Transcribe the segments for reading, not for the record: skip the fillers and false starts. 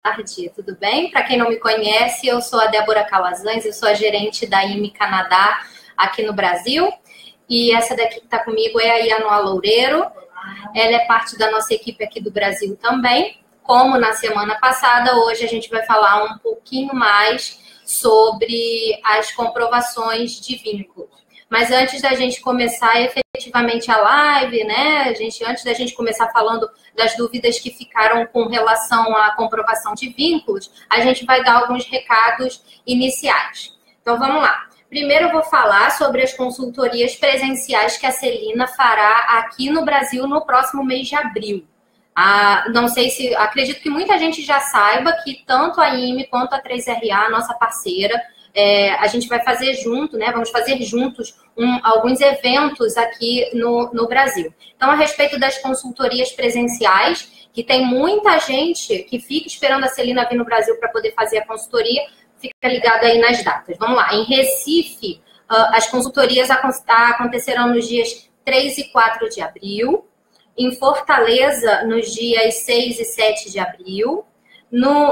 tarde, tudo bem? Para quem não me conhece, eu sou a Débora Calazans, eu sou a gerente da IME Canadá aqui no Brasil. E essa daqui que está comigo é a Ianoa Loureiro. Ela é parte da nossa equipe aqui do Brasil também. Como na semana passada, hoje a gente vai falar um pouquinho mais sobre as comprovações de vínculo. Mas antes da gente começar efetivamente a live, né? Antes da gente começar falando das dúvidas que ficaram com relação à comprovação de vínculos, a gente vai dar alguns recados iniciais. Então, vamos lá. Primeiro eu vou falar sobre as consultorias presenciais que a Celina fará aqui no Brasil no próximo mês de abril. Não sei se... Acredito que muita gente já saiba que tanto a IME quanto a 3RA, nossa parceira, a gente vai fazer junto, né? Vamos fazer juntos alguns eventos aqui no Brasil. Então, a respeito das consultorias presenciais, que tem muita gente que fica esperando a Celina vir no Brasil para poder fazer a consultoria, fica ligado aí nas datas. Vamos lá. Em Recife, as consultorias acontecerão nos dias 3 e 4 de abril. Em Fortaleza, nos dias 6 e 7 de abril.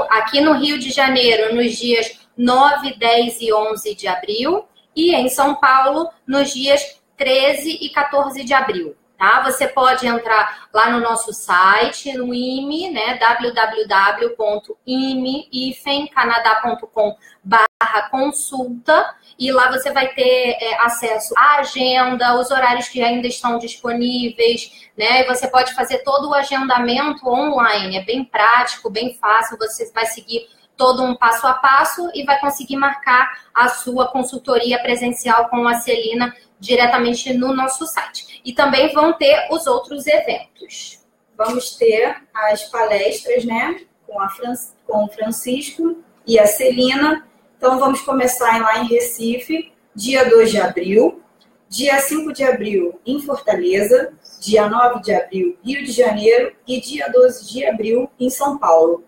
Aqui no Rio de Janeiro, nos dias 9, 10 e 11 de abril. E em São Paulo, nos dias 13 e 14 de abril. Tá? Você pode entrar lá no nosso site, no IME, né? www.imefemcanadá.com/consulta, e lá você vai ter acesso à agenda, os horários que ainda estão disponíveis, né? E você pode fazer todo o agendamento online, é bem prático, bem fácil, você vai seguir todo um passo a passo e vai conseguir marcar a sua consultoria presencial com a Celina diretamente no nosso site. E também vão ter os outros eventos. Vamos ter as palestras, né, com o Francisco e a Celina. Então, vamos começar lá em Recife, dia 2 de abril, dia 5 de abril em Fortaleza, dia 9 de abril Rio de Janeiro e dia 12 de abril em São Paulo.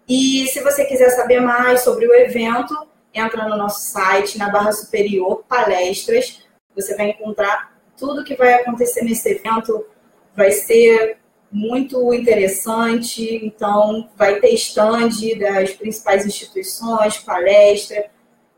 E se você quiser saber mais sobre o evento, entra no nosso site, na barra superior, palestras. Você vai encontrar tudo que vai acontecer nesse evento. Vai ser muito interessante. Então, vai ter stand das principais instituições, palestra.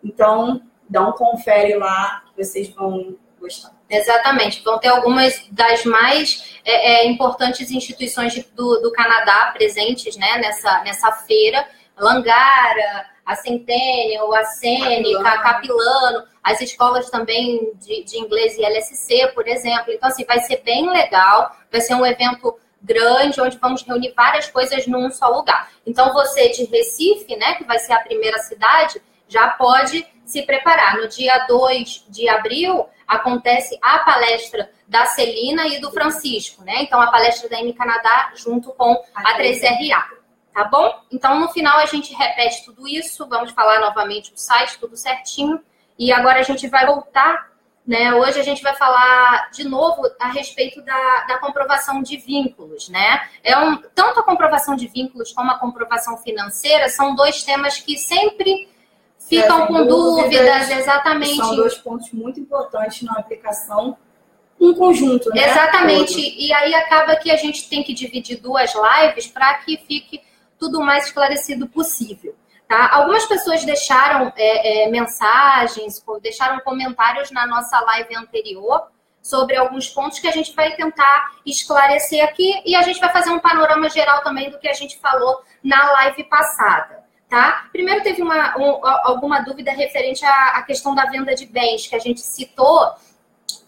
Então, dá um confere lá que vocês vão gostar. Exatamente. Vão ter algumas das mais importantes instituições do Canadá presentes, né, nessa feira. Langara, a Centennial, a Sêneca, a Capilano, as escolas também de inglês e LSC, por exemplo. Então, assim, vai ser bem legal. Vai ser um evento grande, onde vamos reunir várias coisas num só lugar. Então, você de Recife, né, que vai ser a primeira cidade, já pode se preparar. No dia 2 de abril, acontece a palestra da Celina e do Francisco, né? Então, a palestra da IME Canadá junto com a 3RA, tá bom? Então, no final, a gente repete tudo isso, vamos falar novamente o site, tudo certinho. E agora a gente vai voltar, né? Hoje a gente vai falar de novo a respeito da comprovação de vínculos, né? Tanto a comprovação de vínculos como a comprovação financeira são dois temas que sempre ficam com dúvidas, exatamente. São dois pontos muito importantes na aplicação, um conjunto, né? Exatamente. Todo. E aí acaba que a gente tem que dividir duas lives para que fique tudo o mais esclarecido possível. Tá? Algumas pessoas deixaram mensagens, deixaram comentários na nossa live anterior sobre alguns pontos que a gente vai tentar esclarecer aqui e a gente vai fazer um panorama geral também do que a gente falou na live passada. Tá? Primeiro teve alguma dúvida referente à questão da venda de bens, que a gente citou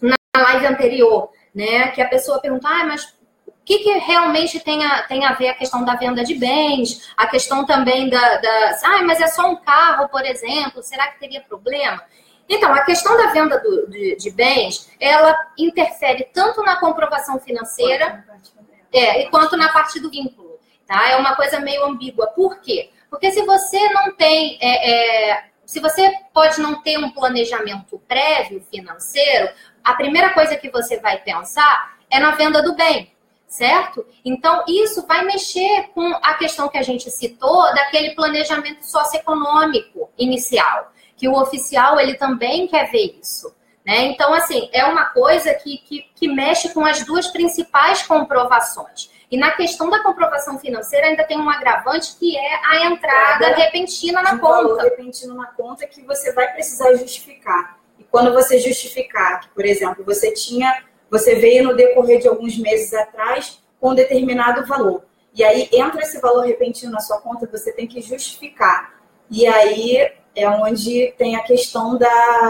na live anterior, né? Que a pessoa perguntou, mas o que realmente tem a ver a questão da venda de bens, a questão também mas é só um carro, por exemplo, será que teria problema? Então, a questão da venda de bens, ela interfere tanto na comprovação financeira quanto na parte do vínculo, tá? É uma coisa meio ambígua. Por quê? Porque se você não tem, se você pode não ter um planejamento prévio financeiro, a primeira coisa que você vai pensar é na venda do bem, certo? Então, isso vai mexer com a questão que a gente citou daquele planejamento socioeconômico inicial, que o oficial, ele também quer ver isso, né? Então, assim, é uma coisa que mexe com as duas principais comprovações, E na questão da comprovação financeira ainda tem um agravante que é a entrada repentina na conta. Valor repentino na conta que você vai precisar justificar. E quando você justificar que, por exemplo, você veio no decorrer de alguns meses atrás com um determinado valor. E aí entra esse valor repentino na sua conta, você tem que justificar. E aí é onde tem a questão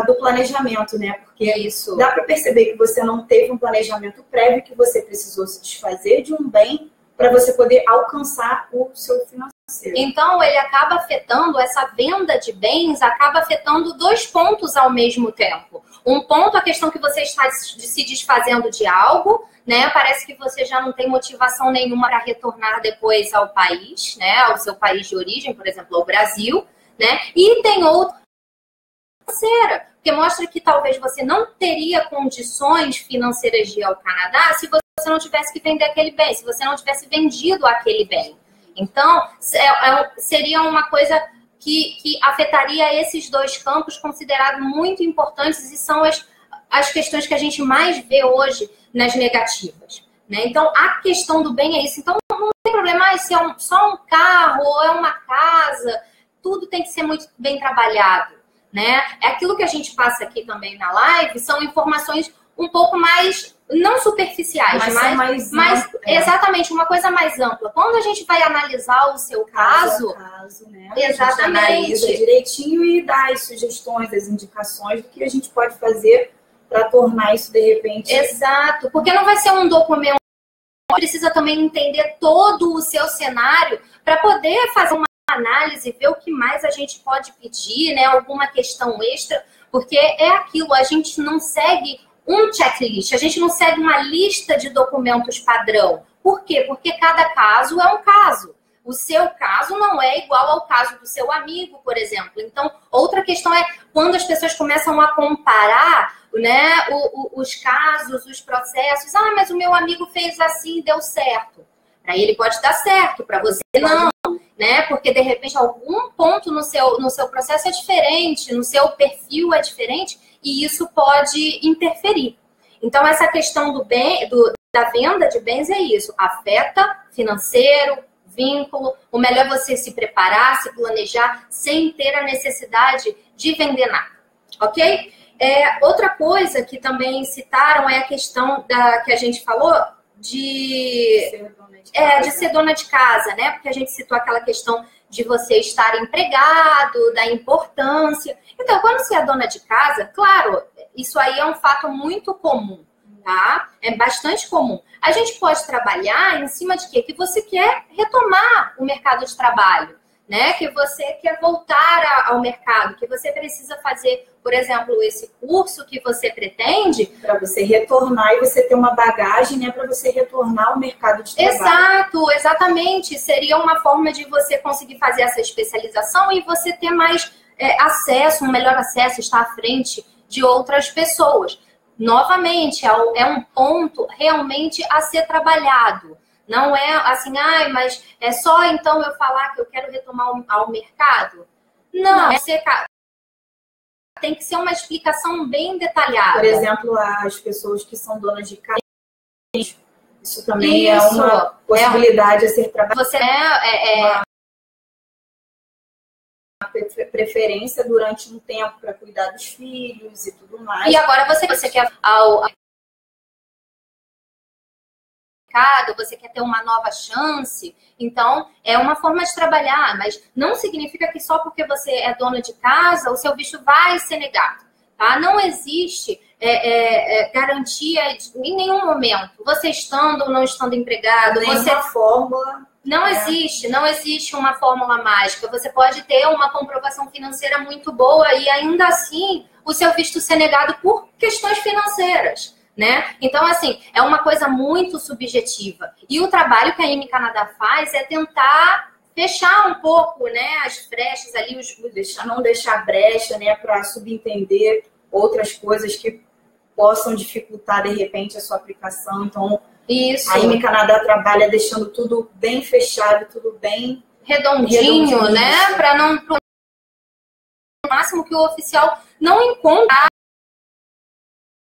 do planejamento, né? Porque dá para perceber que você não teve um planejamento prévio, que você precisou se desfazer de um bem para você poder alcançar o seu financeiro. Então, ele acaba afetando, essa venda de bens acaba afetando 2 pontos ao mesmo tempo. Um ponto, a questão que você está se desfazendo de algo, né? Parece que você já não tem motivação nenhuma para retornar depois ao país, né? Ao seu país de origem, por exemplo, ao Brasil, né? E tem outra financeira, porque mostra que talvez você não teria condições financeiras de ir ao Canadá se você não tivesse que vender aquele bem, se você não tivesse vendido aquele bem. Então, seria uma coisa que afetaria esses 2 campos considerados muito importantes e são as questões que a gente mais vê hoje nas negativas, né? Então, a questão do bem é isso. Então, não tem problema se é só um carro ou é uma casa, tudo tem que ser muito bem trabalhado, né? É aquilo que a gente passa aqui também na live, são informações um pouco mais, não superficiais, mas exatamente, uma coisa mais ampla. Quando a gente vai analisar o seu caso né? Exatamente. A gente analisa direitinho e dá as sugestões, as indicações do que a gente pode fazer para tornar isso, de repente... Exato, porque não vai ser um documento, precisa também entender todo o seu cenário para poder fazer uma análise, ver o que mais a gente pode pedir, né? Alguma questão extra, porque é aquilo, a gente não segue um checklist, a gente não segue uma lista de documentos padrão. Por quê? Porque cada caso é um caso. O seu caso não é igual ao caso do seu amigo, por exemplo. Então, outra questão é quando as pessoas começam a comparar, né, os casos, os processos. Ah, mas o meu amigo fez assim e deu certo. Para ele pode dar certo, para você não, né? Porque, de repente, algum ponto no seu processo é diferente, no seu perfil é diferente, e isso pode interferir. Então, essa questão da venda de bens é isso. Afeta financeiro, vínculo. O melhor é você se preparar, se planejar, sem ter a necessidade de vender nada. Ok? Outra coisa que também citaram é a questão que a gente falou de ser dona de casa, né? Porque a gente citou aquela questão de você estar empregado, da importância. Então, quando você é dona de casa, claro, isso aí é um fato muito comum, tá? É bastante comum. A gente pode trabalhar em cima de quê? Que você quer retomar o mercado de trabalho, né? Que você quer voltar ao mercado, que você precisa fazer, por exemplo, esse curso que você pretende. Para você retornar e você ter uma bagagem, né? Para você retornar ao mercado de trabalho. Exato, exatamente. Seria uma forma de você conseguir fazer essa especialização e você ter mais acesso, um melhor acesso, estar à frente de outras pessoas. Novamente, é um ponto realmente a ser trabalhado. Não é assim, mas é só então eu falar que eu quero retomar ao mercado? Não. Tem que ser uma explicação bem detalhada. Por exemplo, as pessoas que são donas de casa, isso também é uma possibilidade a ser trabalhada. Você preferência durante um tempo para cuidar dos filhos e tudo mais. E agora você quer você quer ter uma nova chance, então é uma forma de trabalhar, mas não significa que só porque você é dona de casa o seu visto vai ser negado, tá? Não existe garantia em nenhum momento, você estando ou não estando empregado, nenhuma fórmula. Não existe uma fórmula mágica. Você pode ter uma comprovação financeira muito boa e ainda assim o seu visto ser negado por questões financeiras, né? Então, assim, é uma coisa muito subjetiva. E o trabalho que a IME Canadá faz é tentar fechar um pouco, né, as brechas ali, não deixar brecha, né, para subentender outras coisas que possam dificultar, de repente, a sua aplicação. Então, isso. A IME Canadá trabalha deixando tudo bem fechado, tudo bem redondinho, né? Para não pro máximo que o oficial não encontre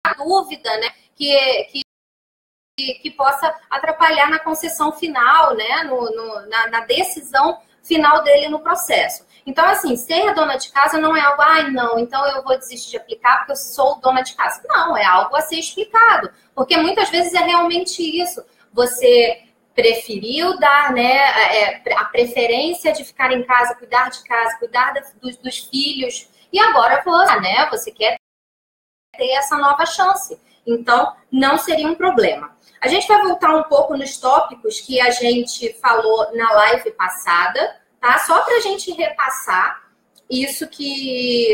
a dúvida, né? Que que possa atrapalhar na concessão final, né? Na decisão final dele no processo. Então, assim, ser dona de casa não é algo, não, então eu vou desistir de aplicar porque eu sou dona de casa. Não, é algo a ser explicado. Porque muitas vezes é realmente isso. Você preferiu dar, né, a preferência de ficar em casa, cuidar dos filhos, e agora você quer ter essa nova chance. Então, não seria um problema. A gente vai voltar um pouco nos tópicos que a gente falou na live passada, tá? Só para a gente repassar isso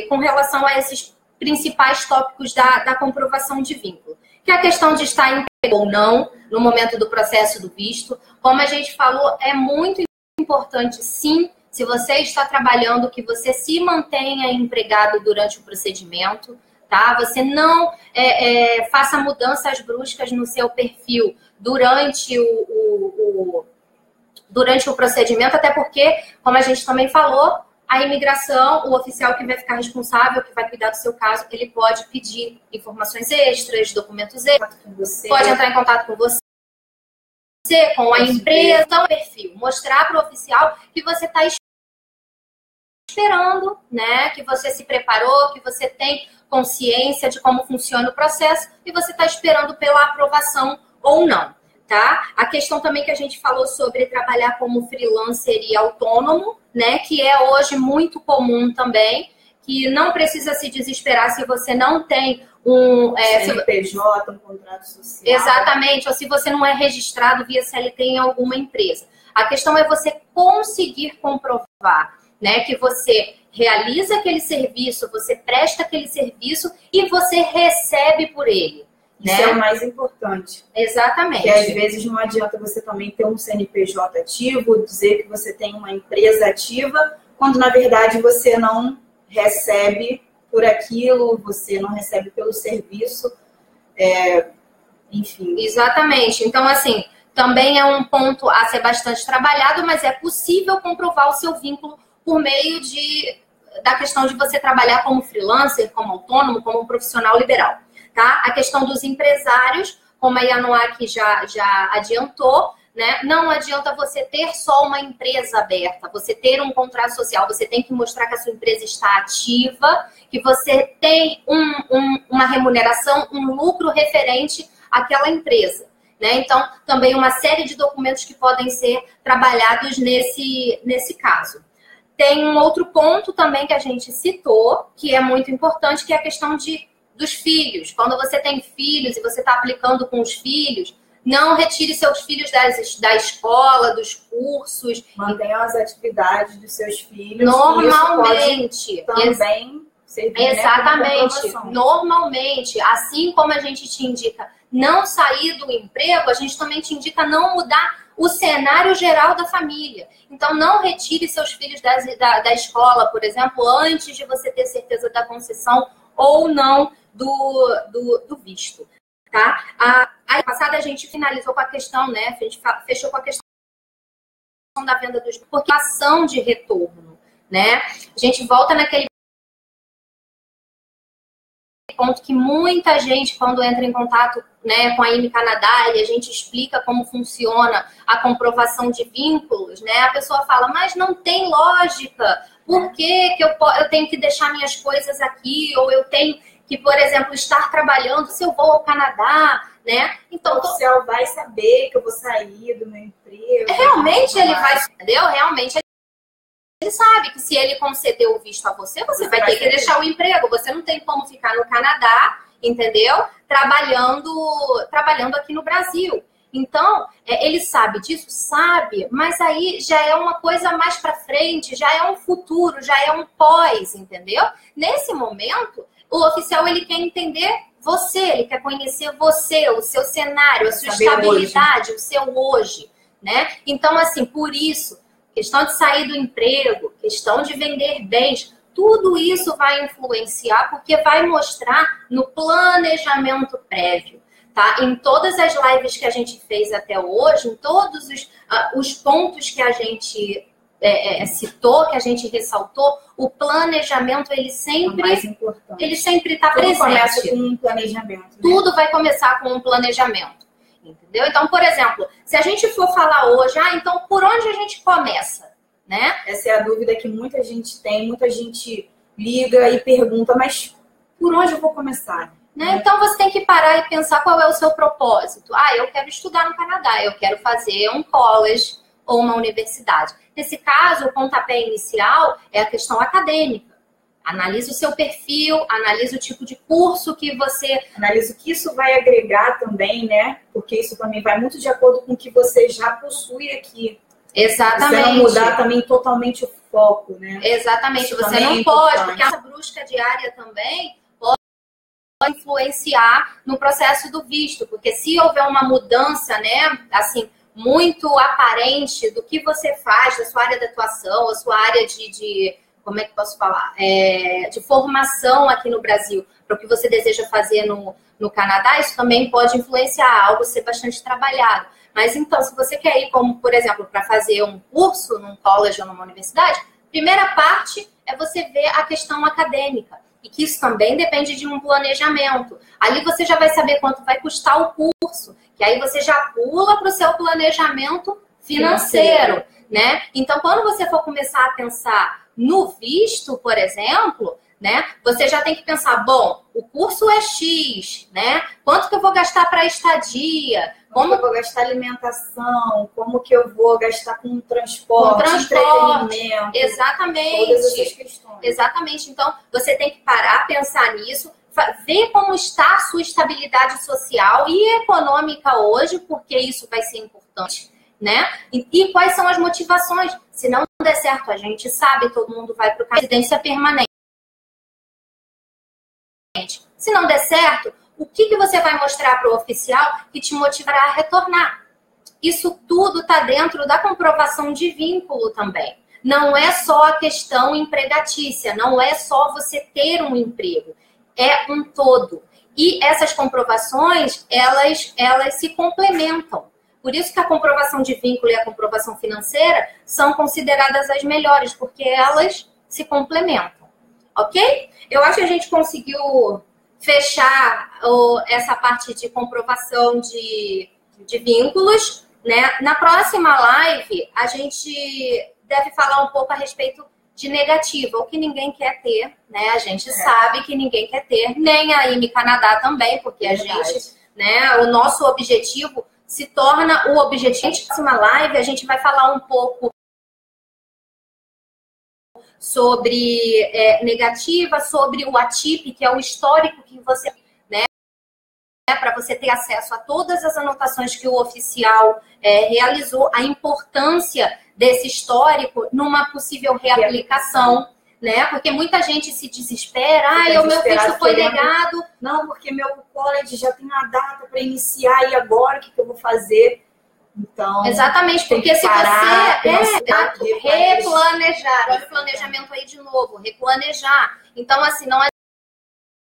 com relação a esses principais tópicos da comprovação de vínculo. Que é a questão de estar empregado ou não no momento do processo do visto. Como a gente falou, é muito importante, sim, se você está trabalhando, que você se mantenha empregado durante o procedimento, tá? Você não faça mudanças bruscas no seu perfil durante o procedimento, até porque, como a gente também falou, a imigração, o oficial que vai ficar responsável, que vai cuidar do seu caso, ele pode pedir informações extras, documentos extras, pode entrar em contato com você, com a empresa, então, o perfil, mostrar para o oficial que você está esperando, né? Que você se preparou, que você tem consciência de como funciona o processo e você está esperando pela aprovação ou não, tá? A questão também que a gente falou sobre trabalhar como freelancer e autônomo, né? Que é hoje muito comum também, que não precisa se desesperar se você não tem CNPJ, um contrato social. Exatamente, ou se você não é registrado via CLT em alguma empresa. A questão é você conseguir comprovar, né, que você realiza aquele serviço, você presta aquele serviço e você recebe por ele. Isso, né? É o mais importante. Exatamente. Porque às vezes não adianta você também ter um CNPJ ativo, dizer que você tem uma empresa ativa, quando na verdade você não recebe por aquilo, você não recebe pelo serviço, enfim. Exatamente. Então, assim, também é um ponto a ser bastante trabalhado, mas é possível comprovar o seu vínculo por meio da questão de você trabalhar como freelancer, como autônomo, como um profissional liberal, tá? A questão dos empresários, como a Yanuá aqui já adiantou, né? Não adianta você ter só uma empresa aberta, você ter um contrato social, você tem que mostrar que a sua empresa está ativa, que você tem uma remuneração, um lucro referente àquela empresa, né? Então, também uma série de documentos que podem ser trabalhados nesse caso. Tem um outro ponto também que a gente citou, que é muito importante, que é a questão dos filhos. Quando você tem filhos e você está aplicando com os filhos, não retire seus filhos da escola, dos cursos. Mantenha as atividades dos seus filhos. Normalmente. Também servir, exatamente. Né, normalmente. Assim como a gente te indica não sair do emprego, a gente também te indica não mudar o cenário geral da família. Então, não retire seus filhos da escola, por exemplo, antes de você ter certeza da concessão ou não do visto. Tá? Aí, passada, a gente finalizou com a questão, né? A gente fechou com a questão da venda dos... Porque a ação de retorno, né? A gente volta naquele ponto que muita gente, quando entra em contato, né, com a IME Canadá e a gente explica como funciona a comprovação de vínculos, né? A pessoa fala, mas não tem lógica. Por que eu tenho que deixar minhas coisas aqui? Ou eu tenho que, por exemplo, estar trabalhando se eu vou ao Canadá, né? Então, o oficial vai saber que eu vou sair do meu emprego. Realmente ele vai, entendeu? Realmente ele sabe que se ele conceder o visto a você vai ter que deixar o emprego. Você não tem como ficar no Canadá, entendeu? Trabalhando aqui no Brasil. Então, ele sabe disso? Sabe, mas aí já é uma coisa mais para frente, já é um futuro, já é um pós, entendeu? Nesse momento, o oficial ele quer entender você, ele quer conhecer você, o seu cenário, a sua estabilidade, o seu hoje, né? Então, assim, por isso, questão de sair do emprego, questão de vender bens, tudo isso vai influenciar porque vai mostrar no planejamento prévio, tá? Em todas as lives que a gente fez até hoje, em todos os pontos que a gente citou, que a gente ressaltou, o planejamento, ele sempre está presente. Tudo começa com um planejamento. Né? Tudo vai começar com um planejamento. entendeu? Então, por exemplo, se a gente for falar hoje, então por onde a gente começa, né? Essa é a dúvida que muita gente tem, muita gente liga e pergunta, mas por onde eu vou começar? Né? Então, você tem que parar e pensar qual é o seu propósito. Eu quero estudar no Canadá, eu quero fazer um college ou uma universidade. Nesse caso, o pontapé inicial é a questão acadêmica. Analisa o seu perfil, analisa o tipo de curso que você... Analisa o que isso vai agregar também, né? Porque isso também vai muito de acordo com o que você já possui aqui. Exatamente. Você não mudar também totalmente o foco, né? Exatamente. Isso você não pode, porque essa brusca diária também pode influenciar no processo do visto. Porque se houver uma mudança, né, assim, muito aparente do que você faz, da sua área de atuação, a sua área de como é que posso falar? De formação aqui no Brasil, para o que você deseja fazer no Canadá, isso também pode influenciar algo ser bastante trabalhado. Mas então, se você quer ir, como, por exemplo, para fazer um curso num college ou numa universidade, primeira parte é você ver a questão acadêmica. E que isso também depende de um planejamento. Ali você já vai saber quanto vai custar o curso, que aí você já pula para o seu planejamento financeiro, né? Então, quando você for começar a pensar no visto, por exemplo, né? Você já tem que pensar, bom, o curso é X, né? Quanto que eu vou gastar para estadia? Como eu vou gastar alimentação? Como que eu vou gastar com transporte, entretenimento? Exatamente. Todas essas questões. Exatamente. Então, você tem que parar, pensar nisso, ver como está a sua estabilidade social e econômica hoje, porque isso vai ser importante, né? E quais são as motivações? Se não der certo, a gente sabe, todo mundo vai para a residência permanente. Se não der certo, o que você vai mostrar para o oficial que te motivará a retornar? Isso tudo está dentro da comprovação de vínculo também. Não é só a questão empregatícia, não é só você ter um emprego. É um todo. E essas comprovações, elas se complementam. Por isso que a comprovação de vínculo e a comprovação financeira são consideradas as melhores, porque elas se complementam. Ok? Eu acho que a gente conseguiu fechar essa parte de comprovação de vínculos, né? Na próxima live, a gente deve falar um pouco a respeito de negativa, o que ninguém quer ter, né? A gente sabe que ninguém quer ter, nem a IME Canadá também, porque a gente, né? O nosso objetivo se torna o objetivo. Na próxima live, a gente vai falar um pouco sobre negativa, sobre o ATIP, que é o histórico que você, né, para você ter acesso a todas as anotações que o oficial realizou, a importância desse histórico numa possível reaplicação, né? Porque muita gente se desespera, o meu visto foi negado. Não, porque meu college já tem uma data para iniciar e agora o que eu vou fazer? Então, exatamente, porque se você replanejar, olha o planejamento aí de novo, replanejar. Então, assim, não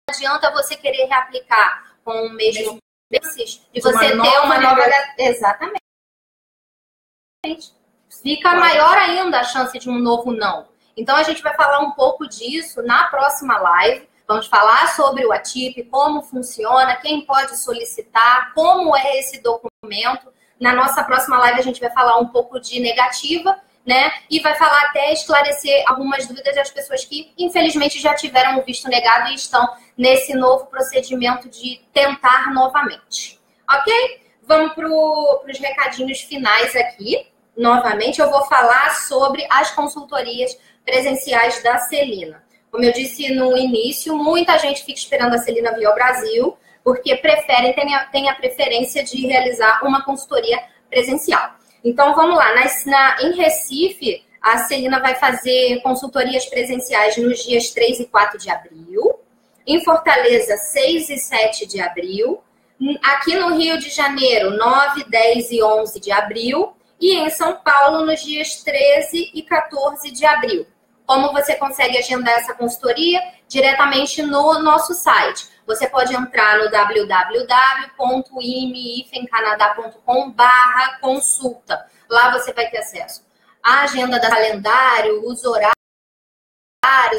adianta você querer reaplicar com o mesmo basis e você ter uma nova... Exatamente. Fica maior ainda a chance de um novo não. Então, a gente vai falar um pouco disso na próxima live. Vamos falar sobre o ATIP, como funciona, quem pode solicitar, como é esse documento. Na nossa próxima live, a gente vai falar um pouco de negativa, né? E vai falar até esclarecer algumas dúvidas das pessoas que, infelizmente, já tiveram o visto negado e estão nesse novo procedimento de tentar novamente. Ok? Vamos para os recadinhos finais aqui. Novamente, eu vou falar sobre as consultorias presenciais da Celina. Como eu disse no início, muita gente fica esperando a Celina vir ao Brasil, porque tem a preferência de realizar uma consultoria presencial. Então, vamos lá. Em Recife, a Celina vai fazer consultorias presenciais nos dias 3 e 4 de abril. Em Fortaleza, 6 e 7 de abril. Aqui no Rio de Janeiro, 9, 10 e 11 de abril. E em São Paulo, nos dias 13 e 14 de abril. Como você consegue agendar essa consultoria? Diretamente no nosso site. Você pode entrar no www.ime-canadá.com/consulta. Lá você vai ter acesso à agenda do calendário, os horários,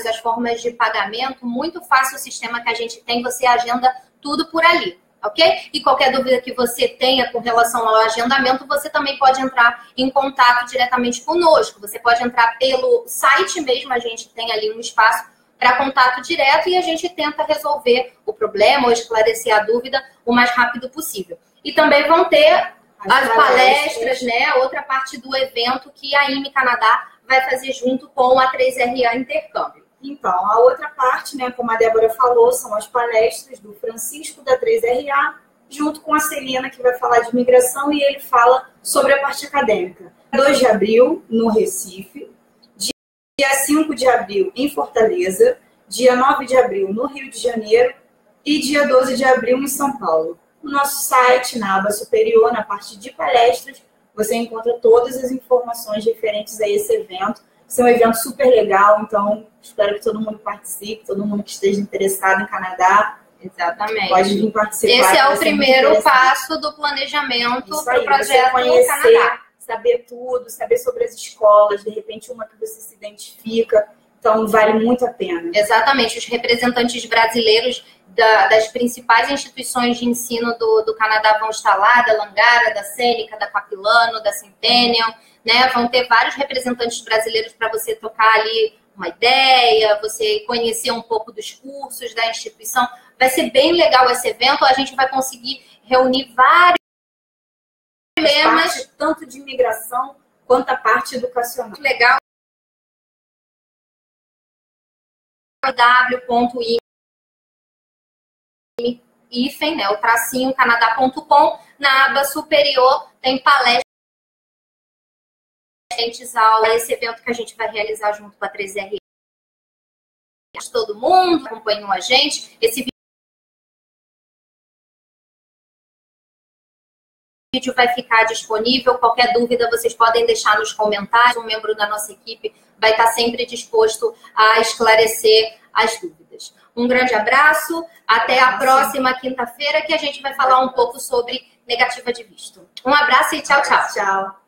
as formas de pagamento. Muito fácil o sistema que a gente tem, você agenda tudo por ali, ok? E qualquer dúvida que você tenha com relação ao agendamento, você também pode entrar em contato diretamente conosco. Você pode entrar pelo site mesmo, a gente tem ali um espaço para contato direto e a gente tenta resolver o problema ou esclarecer a dúvida o mais rápido possível. E também vão ter as palestras, né? Outra parte do evento que a IME Canadá vai fazer junto com a 3RA Intercâmbio. Então, a outra parte, né, como a Débora falou, são as palestras do Francisco, da 3RA, junto com a Celina, que vai falar de imigração, e ele fala sobre a parte acadêmica. 2 de abril, no Recife, dia 5 de abril, em Fortaleza, dia 9 de abril, no Rio de Janeiro, e dia 12 de abril, em São Paulo. No nosso site, na aba superior, na parte de palestras, você encontra todas as informações referentes a esse evento. Esse é um evento super legal, então espero que todo mundo participe, todo mundo que esteja interessado em Canadá. Exatamente. Pode vir participar. Esse é o primeiro passo do planejamento para o projeto conhecer, Canadá. Saber tudo, saber sobre as escolas, de repente uma que você se identifica. Então, vale muito a pena. Exatamente. Os representantes brasileiros das principais instituições de ensino do Canadá vão estar lá, da Langara, da Sêneca, da Capilano, da Centennial, né? Vão ter vários representantes brasileiros para você trocar ali uma ideia, você conhecer um pouco dos cursos da instituição. Vai ser bem legal esse evento, a gente vai conseguir reunir vários temas. Tanto de imigração quanto a parte educacional. Legal. www.ifem, né, o tracinho canadá.com, na aba superior tem palestras, aula, esse evento que a gente vai realizar junto com a 3RA. Todo mundo acompanhou a gente, esse vídeo vai ficar disponível, qualquer dúvida vocês podem deixar nos comentários, um membro da nossa equipe vai estar sempre disposto a esclarecer as dúvidas. Um grande abraço, até a próxima quinta-feira que a gente vai falar um pouco sobre negativa de visto. Um abraço e tchau, tchau. Tchau.